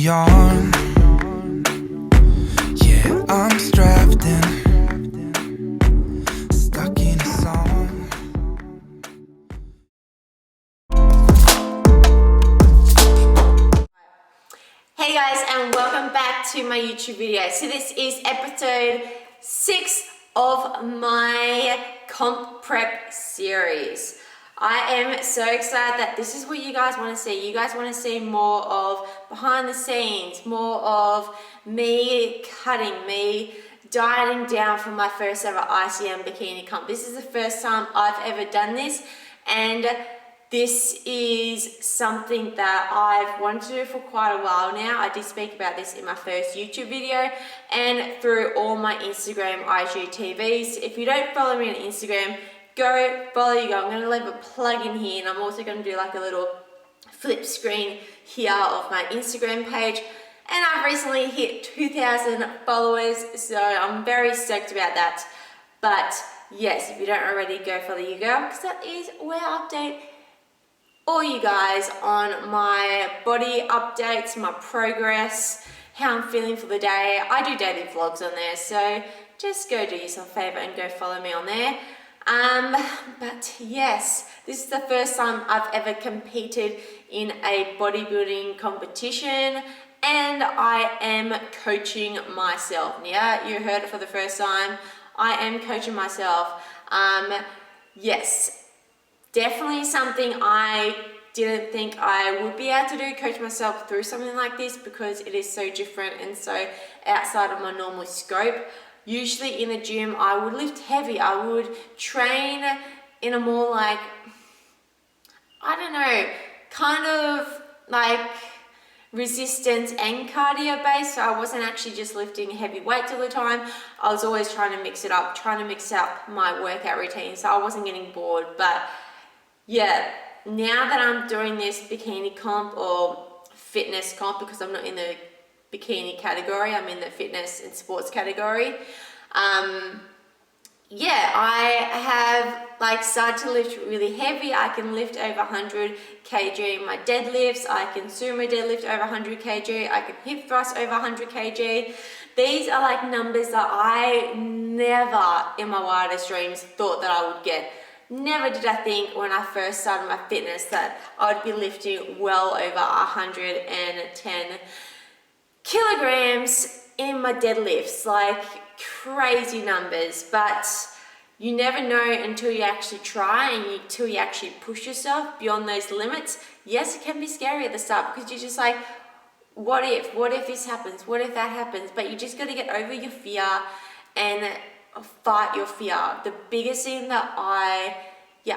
yawn. Yeah, I'm strapped in, stuck in a song. Hey guys, and welcome back to my YouTube video. So this is episode 6 of my comp prep series. I am so excited that this is what you guys want to see. You guys want to see more of behind the scenes, more of me cutting, me dieting down for my first ever ICM bikini comp. This is the first time I've ever done this, and this is something that I've wanted to do for quite a while now. I did speak about this in my first YouTube video and through all my Instagram, IGTVs. If you don't follow me on Instagram, go follow you. I'm going to leave a plug in here, and I'm also going to do like a little flip screen here of my Instagram page. And I've recently hit 2,000 followers, so I'm very stoked about that. But yes, if you don't already, go follow your girl, because that is where I update all you guys on my body updates, my progress, how I'm feeling for the day. I do daily vlogs on there, so just go do yourself a favor and go follow me on there. But yes, this is the first time I've ever competed in a bodybuilding competition, and I am coaching myself. Yeah, you heard it for the first time. I am coaching myself. Yes, definitely something I didn't think I would be able to do, coach myself through something like this, because it is so different and so outside of my normal scope. Usually in the gym, I would lift heavy. I would train in a more like, I don't know, kind of like resistance and cardio based. So I wasn't actually just lifting heavy weights all the time. I was always trying to mix it up, trying to mix up my workout routine, so I wasn't getting bored. But yeah, now that I'm doing this bikini comp or fitness comp, because I'm not in the bikini category, I'm in the fitness and sports category. Yeah, I have like started to lift really heavy. I can lift over 100 kg in my deadlifts. I can sumo deadlift over 100 kg. I can hip thrust over 100 kg. These are like numbers that I never in my wildest dreams thought that I would get. Never did I think when I first started my fitness that I would be lifting well over 110 kilograms in my deadlifts, like crazy numbers. But you never know until you actually try and until you actually push yourself beyond those limits. Yes, it can be scary at the start, because you're just like, what if this happens? What if that happens? But you just got to get over your fear and fight your fear. The biggest thing that I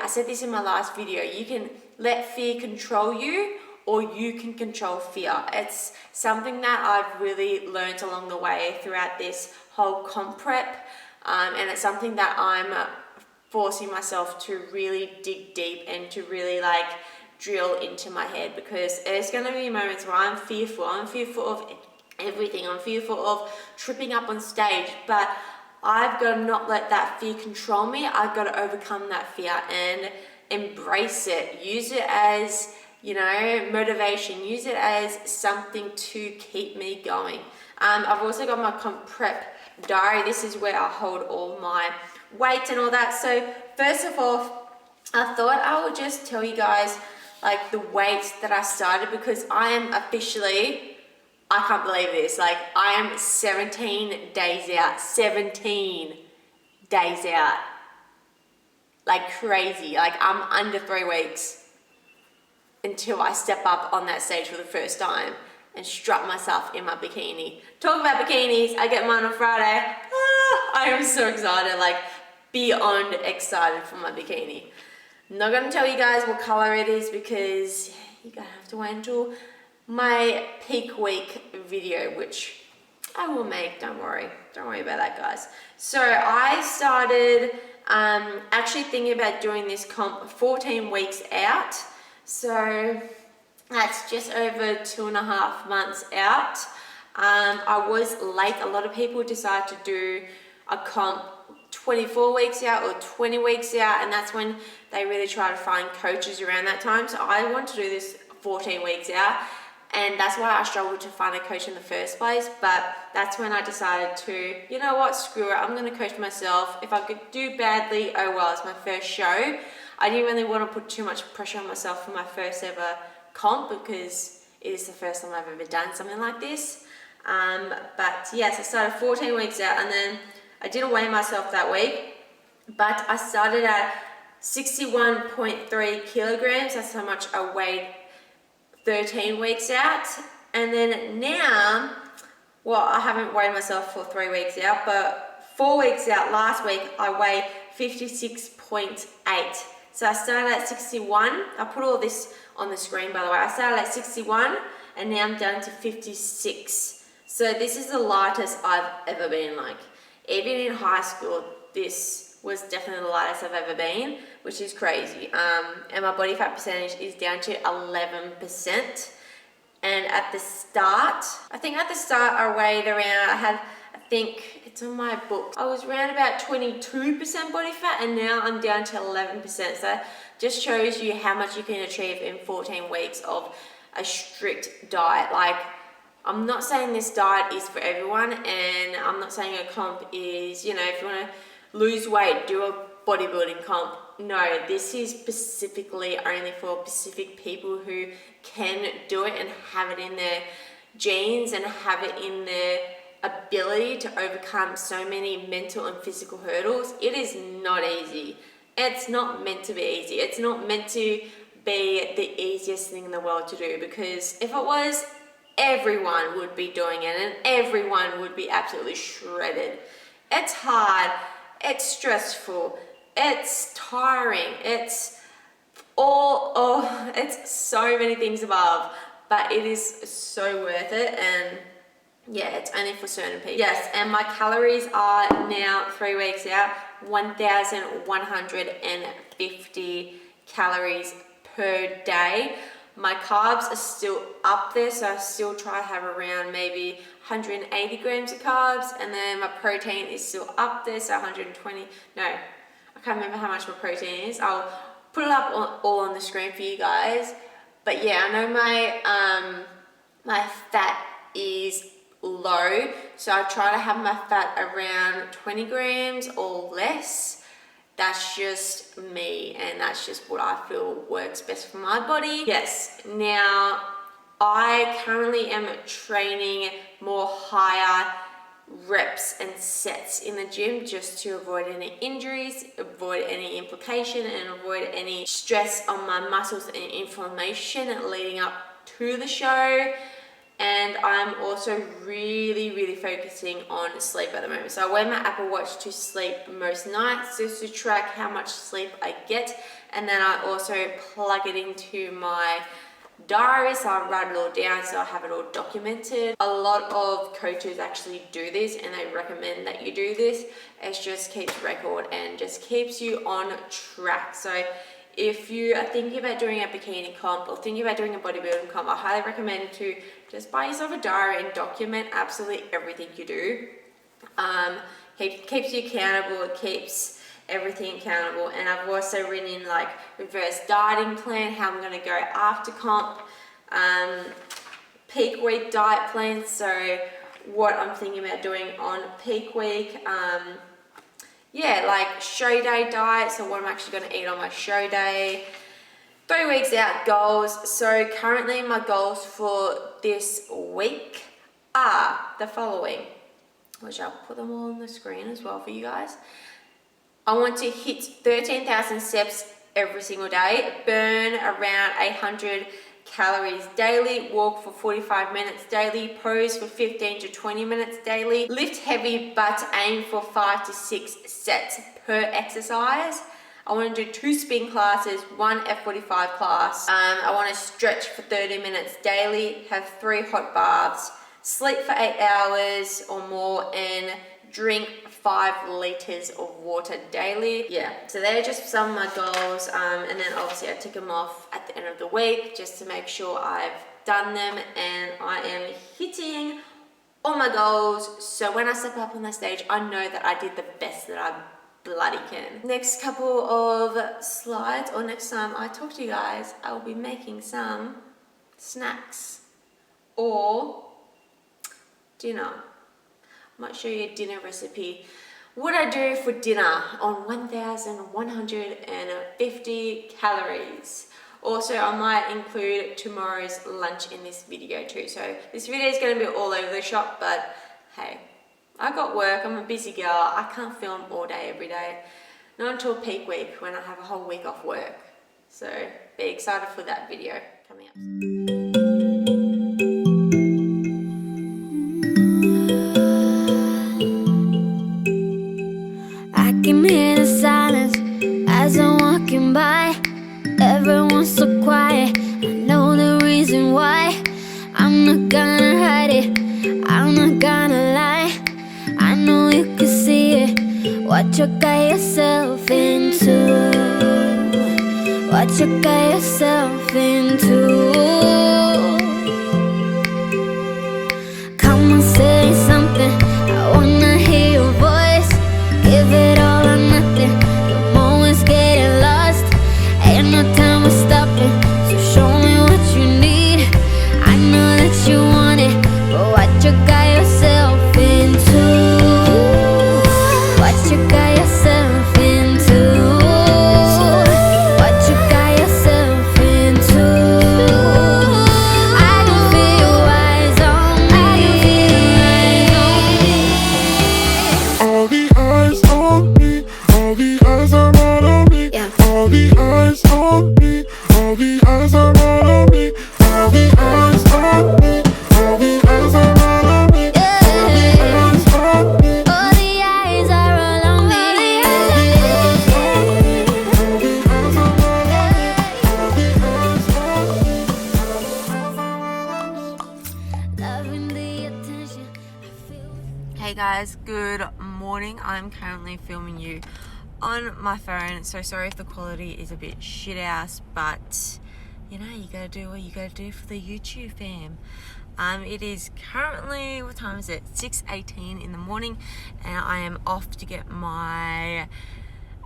said this in my last video, you can let fear control you, or you can control fear. It's something that I've really learned along the way throughout this whole comp prep, and it's something that I'm forcing myself to really dig deep and to really like drill into my head, because there's going to be moments where I'm fearful of everything. I'm fearful of tripping up on stage, but I've got to not let that fear control me. I've got to overcome that fear and embrace it. Use it as, you know, motivation. Use it as something to keep me going. I've also got my comp prep diary. This is where I hold all my weights and all that. So first of all, I thought I would just tell you guys like the weights that I started, because I am officially, I can't believe this, like I am 17 days out, 17 days out, like crazy. Like I'm under 3 weeks until I step up on that stage for the first time and strut myself in my bikini. Talk about bikinis, I get mine on Friday. I am so excited, like beyond excited for my bikini. I'm not gonna tell you guys what color it is, because you're gonna have to wait until my peak week video, which I will make. Don't worry about that, guys. So I started actually thinking about doing this comp 14 weeks out, so that's just over 2.5 months out. I was late. A lot of people decide to do a comp 24 weeks out or 20 weeks out, and that's when they really try to find coaches around that time. So I want to do this 14 weeks out. and that's why I struggled to find a coach in the first place. But that's when I decided to, you know what, screw it, I'm going to coach myself. If I could do badly, oh well, it's my first show. I didn't really want to put too much pressure on myself for my first ever comp, because it is the first time I've ever done something like this. But yes, I started 14 weeks out, and then I didn't weigh myself that week, but I started at 61.3 kilograms. That's how much I weighed 13 weeks out. And then now, well, I haven't weighed myself for 3 weeks out, but 4 weeks out last week, I weighed 56.8. So I started at 61. I'll put all this on the screen, by the way. I started at 61, and now I'm down to 56. So this is the lightest I've ever been. Like, even in high school, this was definitely the lightest I've ever been, which is crazy. And my body fat percentage is down to 11%. And at the start, I weighed around, I think it's on my book, I was around about 22% body fat, and now I'm down to 11%. So that just shows you how much you can achieve in 14 weeks of a strict diet. Like, I'm not saying this diet is for everyone, and I'm not saying a comp is, you know, if you want to lose weight, do a bodybuilding comp. No, this is specifically only for specific people who can do it and have it in their genes and have it in their ability to overcome so many mental and physical hurdles. It is not easy. It's not meant to be easy. It's not meant to be the easiest thing in the world to do, because if it was, everyone would be doing it and everyone would be absolutely shredded. It's hard, it's stressful, it's tiring, it's it's so many things above, but it is so worth it. And yeah, it's only for certain people. Yes, and my calories are now 3 weeks out, 1,150 calories per day. My carbs are still up there, so I still try to have around maybe 180 grams of carbs, and then my protein is still up there, so 120, no, I can't remember how much my protein is. I'll put it up all on the screen for you guys. But yeah, I know my fat is low, so I try to have my fat around 20 grams or less. That's just me, and that's just what I feel works best for my body. Yes, now I currently am training more higher reps and sets in the gym, just to avoid any injuries, avoid any implication, and avoid any stress on my muscles and inflammation leading up to the show. And I'm also really focusing on sleep at the moment. So I wear my Apple Watch to sleep most nights, just to track how much sleep I get. And then I also plug it into my diary, so I write it all down, so I have it all documented. A lot of coaches actually do this, and they recommend that you do this. It just keeps record and just keeps you on track. So if you are thinking about doing a bikini comp or thinking about doing a bodybuilding comp, I highly recommend to just buy yourself a diary and document absolutely everything you do. Keeps you accountable, it keeps everything accountable. And I've also written in like reverse dieting plan, how I'm going to go after comp, peak week diet plan, so what I'm thinking about doing on peak week. Yeah, like show day diet, so what I'm actually going to eat on my show day. 3 weeks out goals. So currently my goals for this week are the following, which I'll put them all on the screen as well for you guys. I want to hit 13,000 steps every single day, burn around 800 calories daily, walk for 45 minutes daily, pose for 15 to 20 minutes daily, lift heavy but aim for 5 to 6 sets per exercise. I want to do 2 spin classes, 1 F45 class. I want to stretch for 30 minutes daily, have 3 hot baths, sleep for 8 hours or more, and drink 5 liters of water daily. Yeah, so they're just some of my goals, and then obviously I tick them off at the end of the week just to make sure I've done them and I am hitting all my goals, so when I step up on the stage I know that I did the best that I bloody can. Next couple of slides, or next time I talk to you guys, I will be making some snacks. or dinner. I might show you a dinner recipe. What I do for dinner on 1,150 calories. Also, I might include tomorrow's lunch in this video too. So this video is going to be all over the shop, but hey, I got work, I'm a busy girl. I can't film all day, every day. Not until peak week when I have a whole week off work. So be excited for that video coming up. I can hear the silence as I'm walking by. Everyone's so quiet, I know the reason why. I'm not gonna hide it, I'm not gonna lie. I know you can see it, what you got yourself into. What you got yourself into. Come on, say something, I wanna hear your voice. Give it all or nothing, the moment's getting lost. Ain't no time for stopping, so show me what you need. I know that you want it, but what you got yourself into. What you got yourself into. What you got yourself into. I can feel your eyes on me. All the eyes on me, all the eyes are all on me. Yeah. All the eyes on me, all the eyes are all on me. All the eyes on me, all the eyes are all on me. All the eyes on me, All the eyes are all on me. all the eyes on me, all the eyes are all on me. All the eyes on me, all the eyes are all on me. Loving the attention I feel. Hey guys, good morning. I'm currently filming you on my phone, so sorry if the quality is a bit shit ass, but you know, you gotta do what you gotta do for the YouTube fam. It is currently, what time is it? 6:18 in the morning, and I am off to get my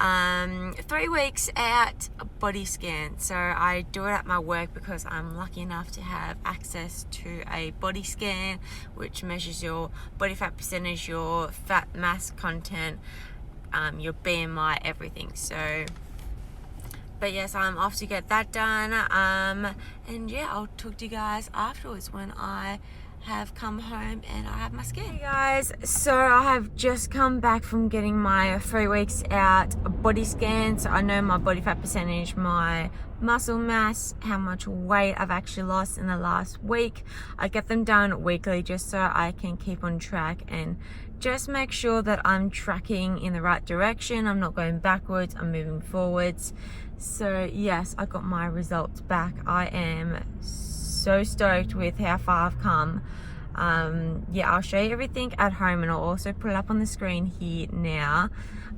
3 weeks out body scan. So I do it at my work because I'm lucky enough to have access to a body scan which measures your body fat percentage, your fat mass content, your BMI, everything. So but yes, I'm off to get that done, and yeah, I'll talk to you guys afterwards when I have come home and I have my scan. Hey guys, so I have just come back from getting my 3 weeks out body scan. So I know my body fat percentage, my muscle mass, how much weight I've actually lost in the last week. I get them done weekly just so I can keep on track and just make sure that I'm tracking in the right direction. I'm not going backwards, I'm moving forwards. So yes, I got my results back. I am so stoked with how far I've come. Yeah, I'll show you everything at home and I'll also put it up on the screen here now.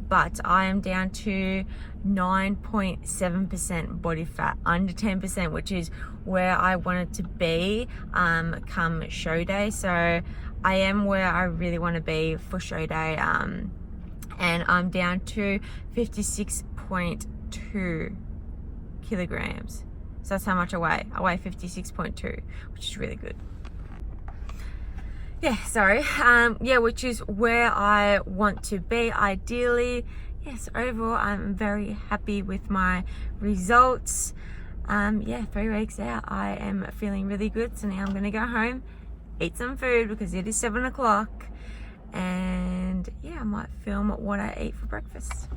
But I am down to 9.7% body fat, under 10%, which is where I wanted to be come show day. So I am where I really want to be for show day, and I'm down to 56.2 kilograms. So that's how much I weigh. I weigh 56.2, which is really good. Yeah, sorry. Yeah, which is where I want to be ideally. Yes, overall I'm very happy with my results. Yeah, 3 weeks out, I am feeling really good. So now I'm gonna go home, eat some food because it is 7 o'clock, and yeah, I might film what I eat for breakfast.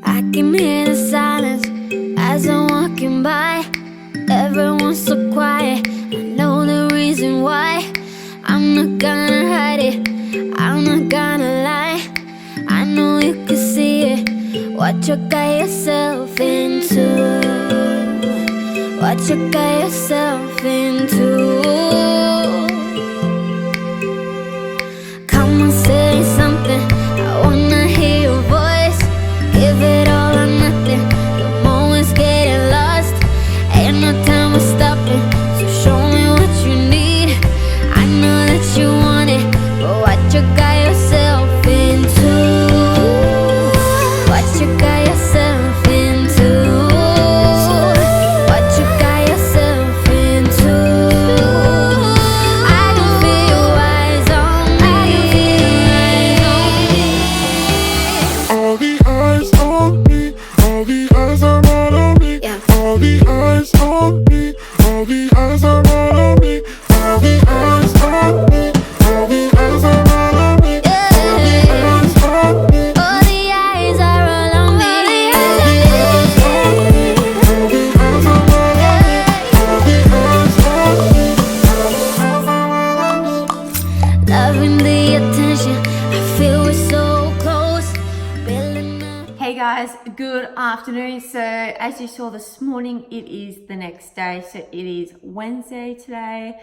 I can hear the silence as I'm walking by. Everyone's so quiet, I know the reason why. I'm not gonna hide it, I'm not gonna lie. I know you can see it, what you got yourself into. What you got yourself into. Come on, say something, I wanna hear your voice. Give it all or nothing, the moment's getting lost. Ain't no time for stopping, so show me what you need. I know that you want it, but what you got yourself into. What you got eyes are all on me. Yeah. All the eyes on me. All the eyes are all on me. All the eyes on me. All the eyes are all on me. Yeah. All the eyes on me. All the eyes are all on me. Loving the attention, I feel we're so close. Building up. Hey guys, good afternoon. So as you saw this morning, it is the next day. So it is Wednesday today.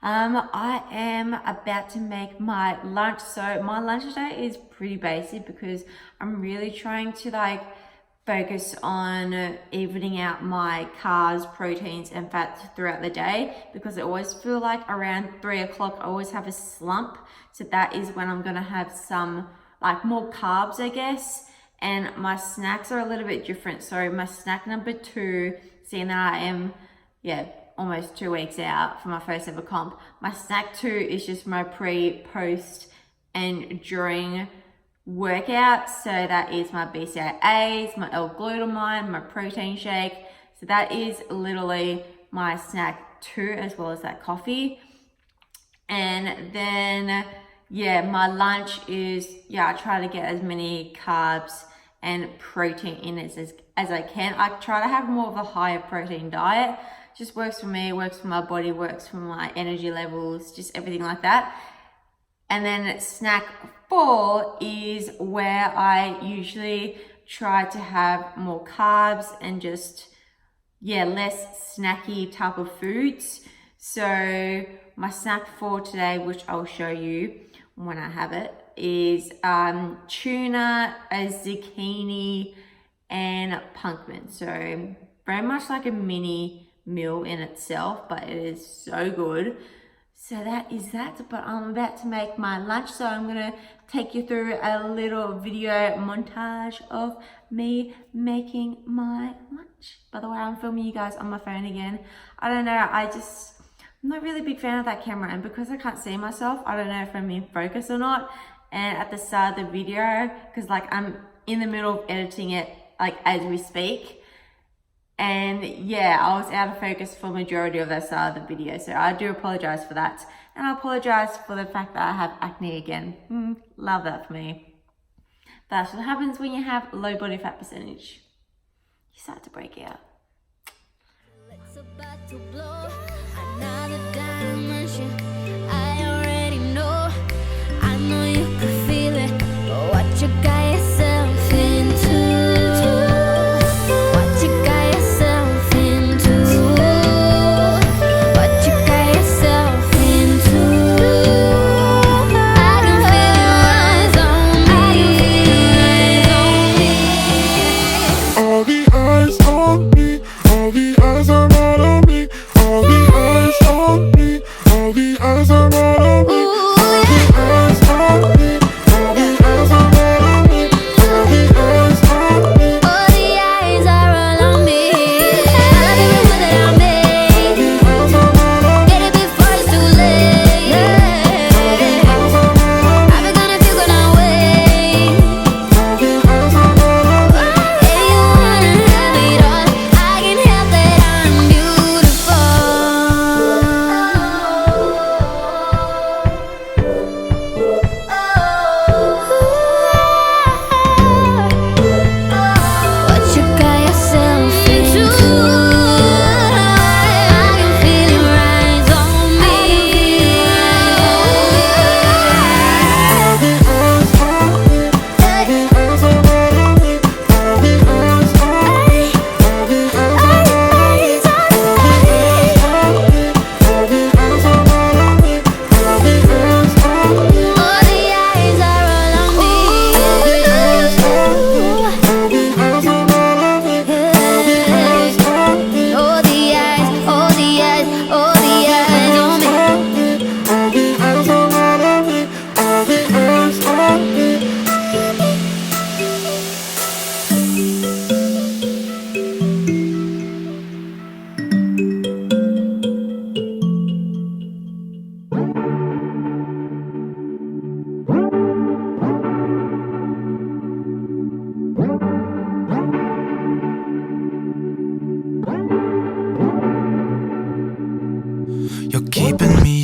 I am about to make my lunch. So my lunch today is pretty basic because I'm really trying to focus on evening out my carbs, proteins and fats throughout the day, because I always feel like around 3 o'clock I always have a slump. So that is when I'm gonna have some more carbs, I guess. And my snacks are a little bit different. So my snack number 2, seeing that I am almost 2 weeks out from my first ever comp, my snack 2 is just my pre, post and during workout. So that is my BCAAs, my L-glutamine, my protein shake. So that is literally my snack 2, as well as that coffee. And then my lunch is I try to get as many carbs and protein in as I can. I try to have more of a higher protein diet. Just works for me, works for my body, works for my energy levels, just everything like that. And then snack 4 is where I usually try to have more carbs and just less snacky type of foods. So my snack 4 today, which I'll show you when I have it, is tuna, a zucchini and pumpkin. So very much like a mini meal in itself, but it is so good. So that is that, but I'm about to make my lunch, so I'm gonna take you through a little video montage of me making my lunch. By the way, I'm filming you guys on my phone again. I don't know, I'm not really a big fan of that camera, and because I can't see myself, I don't know if I'm in focus or not. And at the start of the video, because I'm in the middle of editing it as we speak, and I was out of focus for majority of the start of the video, so I do apologize for that. And I apologize for the fact that I have acne again. Love that for me. That's what happens when you have low body fat percentage. You start to break out. It's about to blow another dimension. I already know. I know you can feel it, but what you got yourself into? What you got yourself into? What you got yourself into? I can feel your eyes on me. All the eyes on me. All the eyes are all on me. All the eyes on me. All the eyes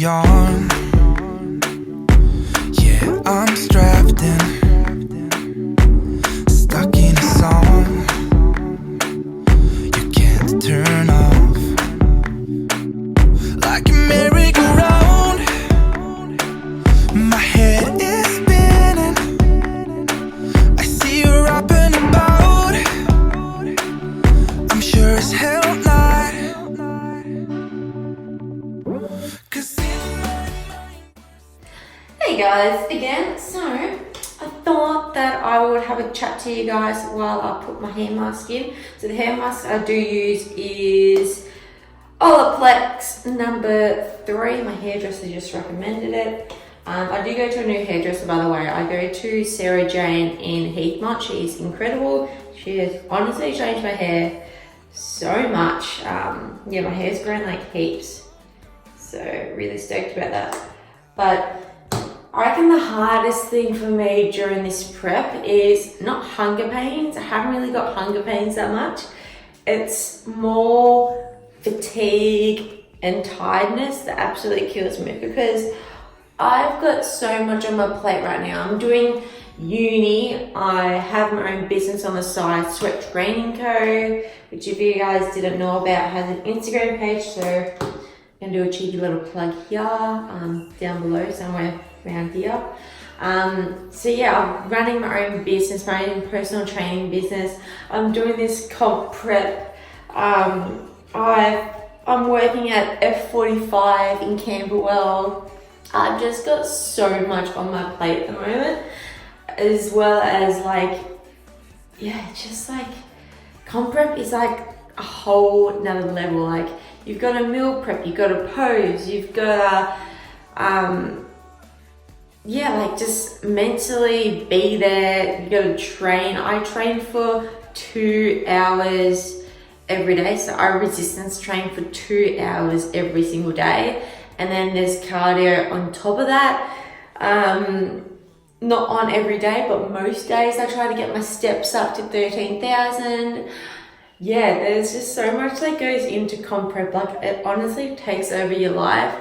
on. Yeah, I'm strapped in, stuck in a song you can't turn off. Like a merry-go-round, my head is spinning. I see you up and about, I'm sure as hell not. 'Cause Hey guys, again, so I thought that I would have a chat to you guys while I put my hair mask in. So the hair mask I do use is Olaplex number 3. My hairdresser just recommended it. I do go to a new hairdresser, by the way. I go to Sarah Jane in Heathmont. She's incredible. She has honestly changed my hair so much. Yeah, my hair's grown like heaps. So really stoked about that. But I reckon the hardest thing for me during this prep is not hunger pains. I haven't really got hunger pains that much. It's more fatigue and tiredness that absolutely kills me, because I've got so much on my plate right now. I'm doing uni. I have my own business on the side, Sweat Training Co., which if you guys didn't know about, has an Instagram page. So I'm gonna do a cheeky little plug here, down below somewhere around here. So yeah, I'm running my own business, my own personal training business. I'm doing this comp prep. I'm working at F45 in Camberwell. I've just got so much on my plate at the moment, as well as like, yeah, just like comp prep is like a whole nother level. Like you've got a meal prep, you've got to pose, you've got to, yeah, like just mentally be there. You gotta train. I train for 2 hours every day. So I resistance train for 2 hours every single day. And then there's cardio on top of that. Not on every day, but most days I try to get my steps up to 13,000. Yeah, there's just so much that goes into comp prep. Like it honestly takes over your life.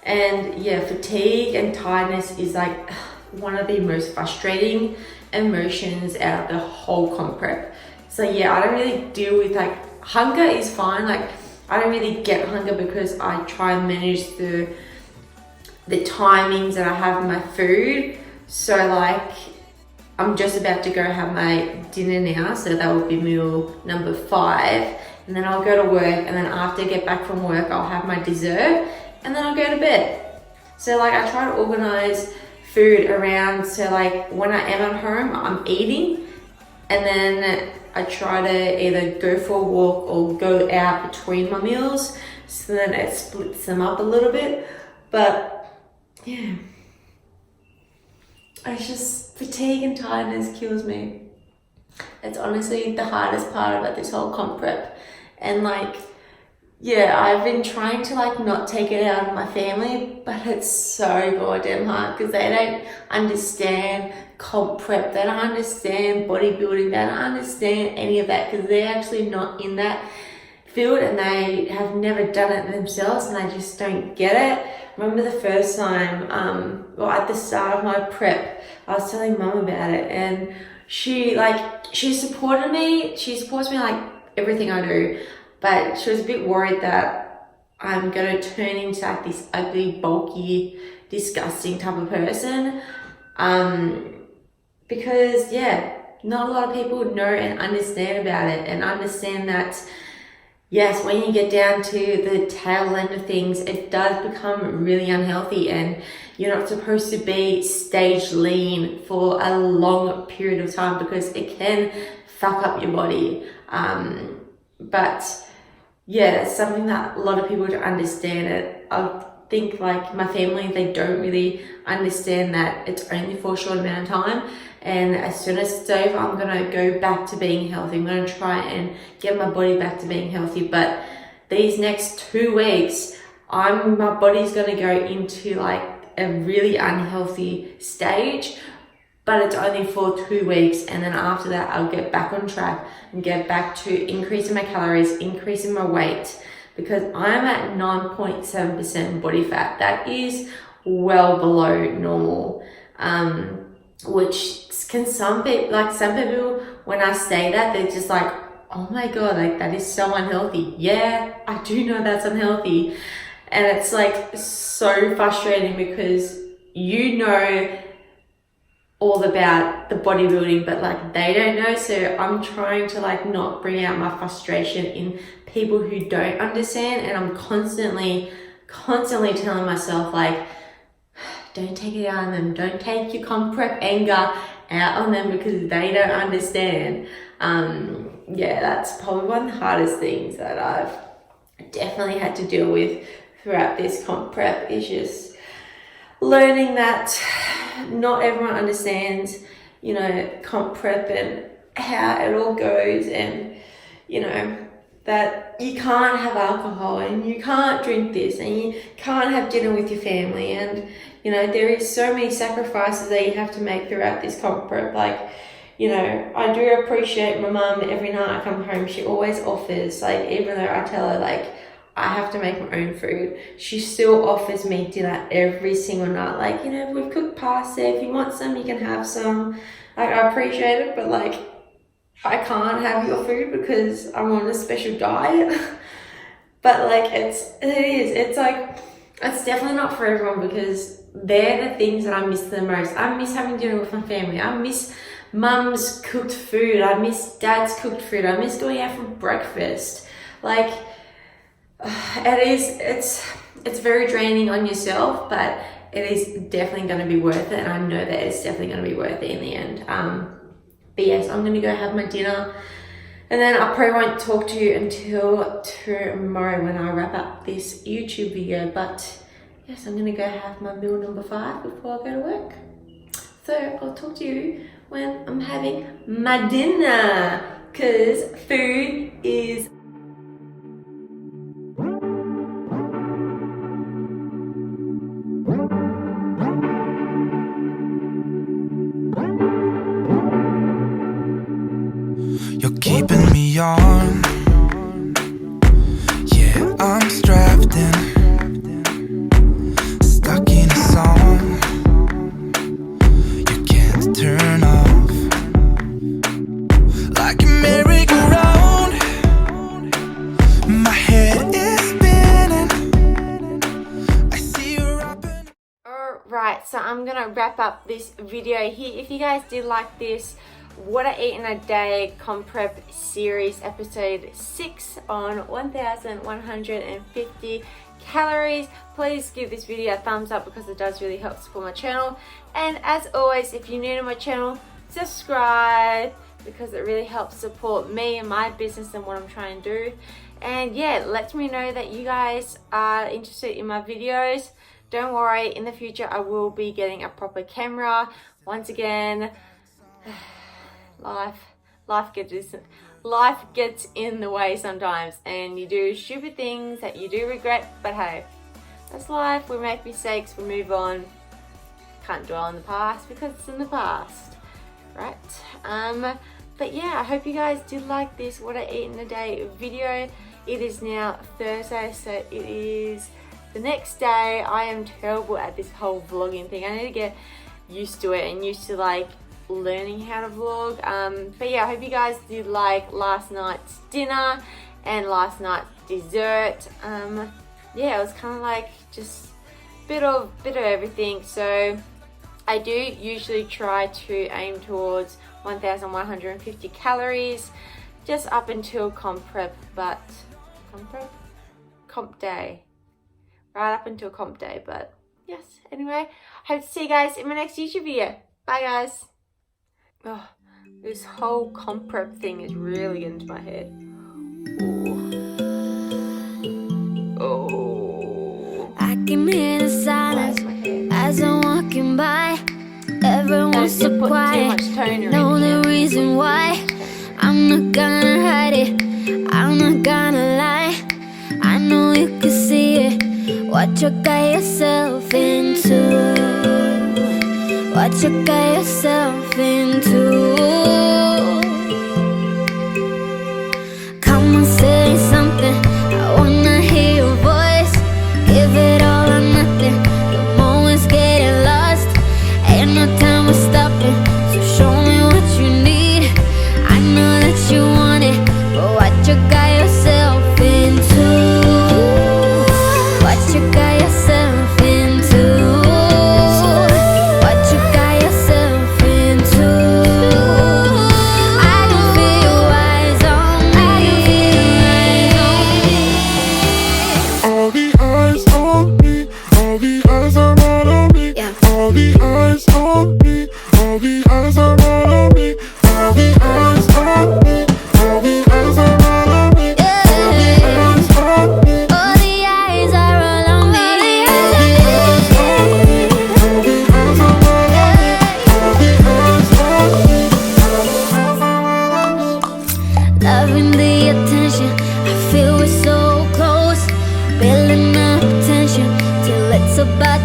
And yeah, fatigue and tiredness is like one of the most frustrating emotions out of the whole comp prep. So yeah, I don't really deal with like, hunger is fine. Like I don't really get hunger because I try and manage the timings that I have my food. So like, I'm just about to go have my dinner now. So that will be meal number 5. And then I'll go to work. And then after I get back from work, I'll have my dessert. And then I'll go to bed. So like I try to organize food around, so like when I am at home, I'm eating, and then I try to either go for a walk or go out between my meals, so then it splits them up a little bit. But yeah, it's just fatigue and tiredness kills me. It's honestly the hardest part about this whole comp prep. And like, yeah, I've been trying to like not take it out on my family, but it's so goddamn hard because they don't understand comp prep, they don't understand bodybuilding, they don't understand any of that because they're actually not in that field and they have never done it themselves and they just don't get it. I remember the first time, well at the start of my prep, I was telling mum about it and she supported me, she supports me like everything I do. But she was a bit worried that I'm going to turn into like this ugly, bulky, disgusting type of person. Because yeah, not a lot of people know and understand about it and understand that, yes, when you get down to the tail end of things, it does become really unhealthy and you're not supposed to be stage lean for a long period of time because it can fuck up your body. But yeah, that's something that a lot of people don't understand it. I think like my family, they don't really understand that it's only for a short amount of time. And as soon as it's over, I'm going to go back to being healthy. I'm going to try and get my body back to being healthy. But these next 2 weeks, my body's going to go into like a really unhealthy stage. But it's only for 2 weeks, and then after that I'll get back on track and get back to increasing my calories, increasing my weight. because I'm at 9.7% body fat. That is well below normal, which can some people, when I say that, they're just like, oh my God, like that is so unhealthy. Yeah, I do know that's unhealthy. And it's like so frustrating because you know all about the bodybuilding, but like they don't know. So I'm trying to like not bring out my frustration in people who don't understand, and I'm constantly telling myself like, don't take it out on them, don't take your comp prep anger out on them because they don't understand. Yeah, that's probably one of the hardest things that I've definitely had to deal with throughout this comp prep, is just learning that not everyone understands, you know, comp prep and how it all goes, and you know that you can't have alcohol and you can't drink this and you can't have dinner with your family, and you know there is so many sacrifices that you have to make throughout this comp prep. Like, you know, I do appreciate my mum. Every night I come home, she always offers, like, even though I tell her like I have to make my own food, she still offers me dinner every single night. Like, you know, we've cooked pasta, if you want some you can have some. Like, I appreciate it, but like I can't have your food because I'm on a special diet. But like it's like, it's definitely not for everyone, because they're the things that I miss the most. I miss having dinner with my family. I miss mum's cooked food. I miss dad's cooked food. I miss going out for breakfast. Like, it's very draining on yourself, but it is definitely going to be worth it, and I know that it's definitely going to be worth it in the end. But yes, I'm going to go have my dinner, and then I probably won't talk to you until tomorrow when I wrap up this YouTube video. But yes, I'm going to go have my meal number 5 before I go to work. So I'll talk to you when I'm having my dinner, because food is You're keeping me on. Yeah, I'm strapped in, stuck in a song you can't turn off. Like a merry-go-round, my head is spinning. I see you wrapping. Alright, so I'm gonna wrap up this video here. If you guys did like this What I Eat in a Day Comp Prep series episode 6 on 1,150 calories, please give this video a thumbs up because it does really help support my channel. And as always, if you're new to my channel, subscribe because it really helps support me and my business and what I'm trying to do. And yeah, let me know that you guys are interested in my videos. Don't worry, in the future I will be getting a proper camera. Once again, life gets in the way sometimes, and you do stupid things that you do regret, but hey, that's life. We make mistakes, we move on. Can't dwell on the past because it's in the past, right? But yeah, I hope you guys did like this What I Eat in a Day video. It is now Thursday, so it is the next day. I am terrible at this whole vlogging thing. I need to get used to it and used to like learning how to vlog. But yeah, I hope you guys did like last night's dinner and last night's dessert. Yeah, it was kind of like just bit of everything. So I do usually try to aim towards 1,150 calories just up until comp prep, but comp day, right up until comp day. But yes, anyway, hope to see you guys in my next YouTube video. Bye guys. Oh, this whole comp prep thing is really getting to my head. Oh. I can hear the silence as I'm walking by. Everyone's so quiet. Know the reason why. I'm not gonna hide it. I'm not gonna lie. I know you can see it. What you got yourself into. What you got yourself into. Come on, say something. I wanna hear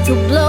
to blow